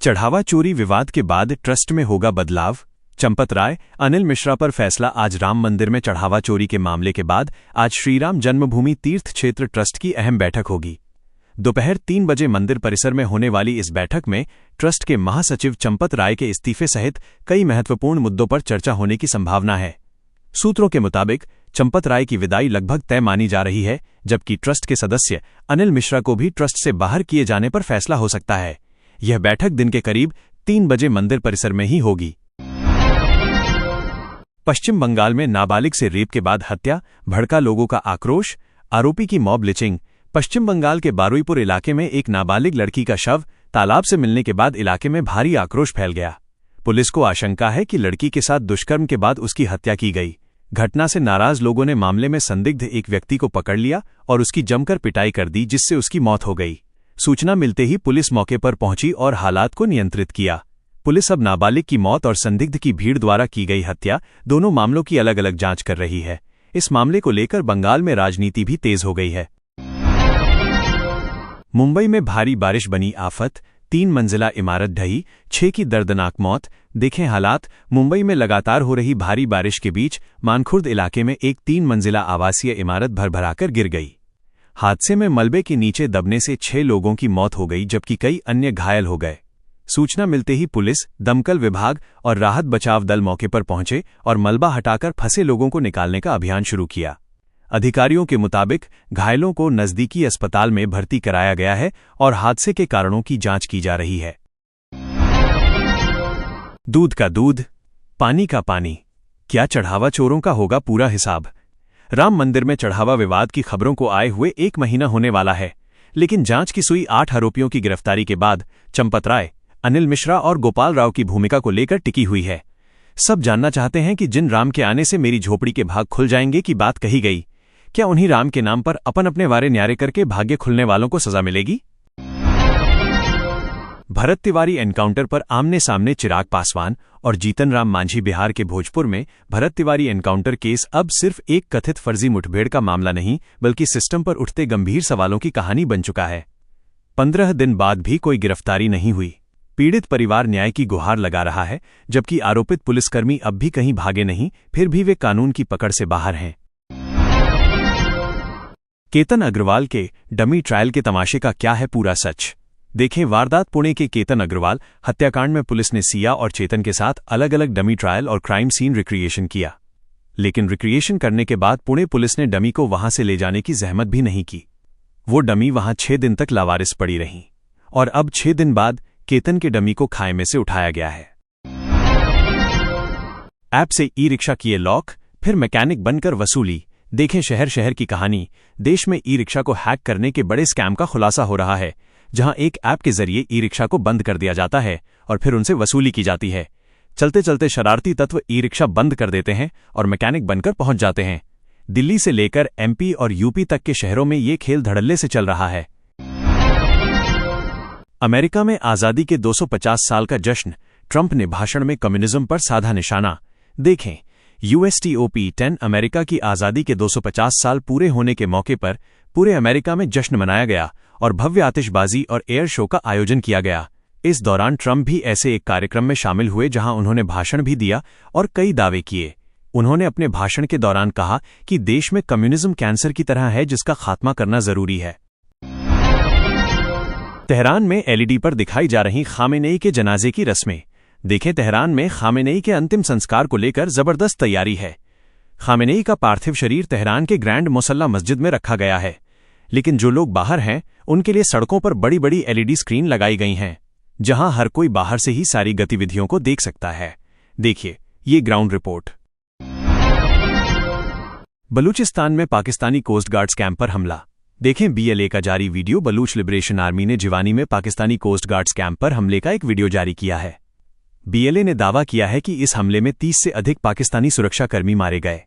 चढ़ावा चोरी विवाद के बाद ट्रस्ट में होगा बदलाव। चंपत राय, अनिल मिश्रा पर फैसला। आज राम मंदिर में चढ़ावा चोरी के मामले के बाद आज श्रीराम जन्मभूमि तीर्थ क्षेत्र ट्रस्ट की अहम बैठक होगी। दोपहर 3 बजे मंदिर परिसर में होने वाली इस बैठक में ट्रस्ट के महासचिव चंपत राय के इस्तीफे सहित कई महत्वपूर्ण मुद्दों पर चर्चा होने की संभावना है। सूत्रों के मुताबिक चंपत राय की विदाई लगभग तय मानी जा रही है, जबकि ट्रस्ट के सदस्य अनिल मिश्रा को भी ट्रस्ट से बाहर किए जाने पर फैसला हो सकता है। यह बैठक दिन के करीब 3 बजे मंदिर परिसर में ही होगी। पश्चिम बंगाल में नाबालिग से रेप के बाद हत्या, भड़का लोगों का आक्रोश, आरोपी की मॉब लिंचिंग। पश्चिम बंगाल के बारुईपुर इलाके में एक नाबालिग लड़की का शव तालाब से मिलने के बाद इलाके में भारी आक्रोश फैल गया। पुलिस को आशंका है कि लड़की के साथ दुष्कर्म के बाद उसकी हत्या की गई। घटना से नाराज लोगों ने मामले में संदिग्ध एक व्यक्ति को पकड़ लिया और उसकी जमकर पिटाई कर दी, जिससे उसकी मौत हो गई। सूचना मिलते ही पुलिस मौके पर पहुंची और हालात को नियंत्रित किया। पुलिस अब नाबालिग की मौत और संदिग्ध की भीड़ द्वारा की गई हत्या दोनों मामलों की अलग अलग जांच कर रही है। इस मामले को लेकर बंगाल में राजनीति भी तेज हो गई है। मुंबई में भारी बारिश बनी आफत, 3 मंजिला इमारत ढही, 6 की दर्दनाक मौत। देखें हालात। मुंबई में लगातार हो रही भारी बारिश के बीच मानखुर्द इलाके में एक 3 मंजिला आवासीय इमारत भरभराकर गिर गई। हादसे में मलबे के नीचे दबने से 6 लोगों की मौत हो गई, जबकि कई अन्य घायल हो गए। सूचना मिलते ही पुलिस, दमकल विभाग और राहत बचाव दल मौके पर पहुंचे और मलबा हटाकर फंसे लोगों को निकालने का अभियान शुरू किया। अधिकारियों के मुताबिक घायलों को नजदीकी अस्पताल में भर्ती कराया गया है और हादसे के कारणों की जांच की जा रही है। दूध का दूध, पानी का पानी, क्या चढ़ावा चोरों का होगा पूरा हिसाब। राम मंदिर में चढ़ावा विवाद की खबरों को आए हुए 1 महीना होने वाला है, लेकिन जांच की सुई 8 आरोपियों की गिरफ्तारी के बाद चंपत राय, अनिल मिश्रा और गोपाल राव की भूमिका को लेकर टिकी हुई है। सब जानना चाहते हैं कि जिन राम के आने से मेरी झोपड़ी के भाग खुल जाएंगे की बात कही गई, क्या उन्हीं राम के नाम पर अपने वारे न्यारे करके भाग्य खुलने वालों को सजा मिलेगी। भरत तिवारी एनकाउंटर पर आमने सामने चिराग पासवान और जीतन राम मांझी। बिहार के भोजपुर में भरत तिवारी एनकाउंटर केस अब सिर्फ एक कथित फर्जी मुठभेड़ का मामला नहीं, बल्कि सिस्टम पर उठते गंभीर सवालों की कहानी बन चुका है। 15 दिन बाद भी कोई गिरफ्तारी नहीं हुई। पीड़ित परिवार न्याय की गुहार लगा रहा है, जबकि आरोपित पुलिसकर्मी अब भी कहीं भागे नहीं, फिर भी वे कानून की पकड़ से बाहर हैं। केतन अग्रवाल के डमी ट्रायल के तमाशे का क्या है पूरा सच। देखें वारदात। पुणे के केतन अग्रवाल हत्याकांड में पुलिस ने सिया और चेतन के साथ अलग अलग डमी ट्रायल और क्राइम सीन रिक्रिएशन किया, लेकिन रिक्रिएशन करने के बाद पुणे पुलिस ने डमी को वहां से ले जाने की जहमत भी नहीं की। वो डमी वहां 6 दिन तक लावारिस पड़ी रही और अब 6 दिन बाद केतन के डमी को खाई में से उठाया गया है। ऐप से ई-रिक्शा किए लॉक, फिर मैकेनिक बनकर वसूली। देखें शहर शहर की कहानी। देश में ई-रिक्शा को हैक करने के बड़े स्कैम का खुलासा हो रहा है, जहां एक ऐप के जरिए ई-रिक्शा को बंद कर दिया जाता है और फिर उनसे वसूली की जाती है। चलते चलते शरारती तत्व ई-रिक्शा बंद कर देते हैं और मैकेनिक बनकर पहुंच जाते हैं। दिल्ली से लेकर एमपी और यूपी तक के शहरों में ये खेल धड़ल्ले से चल रहा है। अमेरिका में आजादी के 250 साल का जश्न, ट्रंप ने भाषण में कम्युनिज्म पर साधा निशाना। देखें USTOP10। अमेरिका की आजादी के 250 साल पूरे होने के मौके पर पूरे अमेरिका में जश्न मनाया गया और भव्य आतिशबाजी और एयर शो का आयोजन किया गया। इस दौरान ट्रंप भी ऐसे एक कार्यक्रम में शामिल हुए जहां उन्होंने भाषण भी दिया और कई दावे किए। उन्होंने अपने भाषण के दौरान कहा कि देश में कम्युनिज्म कैंसर की तरह है, जिसका खात्मा करना जरूरी है। तेहरान में LED पर दिखाई जा रही खामेनेई के जनाजे की रस्में। देखें तेहरान में खामेनेई के अंतिम संस्कार को लेकर जबरदस्त तैयारी है। खामेनेई का पार्थिव शरीर तेहरान के ग्रैंड मुसल्ला मस्जिद में रखा गया है, लेकिन जो लोग बाहर हैं उनके लिए सड़कों पर बड़ी बड़ी LED स्क्रीन लगाई गई हैं, जहां हर कोई बाहर से ही सारी गतिविधियों को देख सकता है। देखिए ये ग्राउंड रिपोर्ट। बलूचिस्तान में पाकिस्तानी कोस्ट गार्ड्स कैंप पर हमला। देखें BLA का जारी वीडियो। बलूच लिबरेशन आर्मी ने जिवानी में पाकिस्तानी कोस्ट गार्ड्स कैंप पर हमले का एक वीडियो जारी किया है। BLA ने दावा किया है कि इस हमले में 30 से अधिक पाकिस्तानी सुरक्षाकर्मी मारे गए।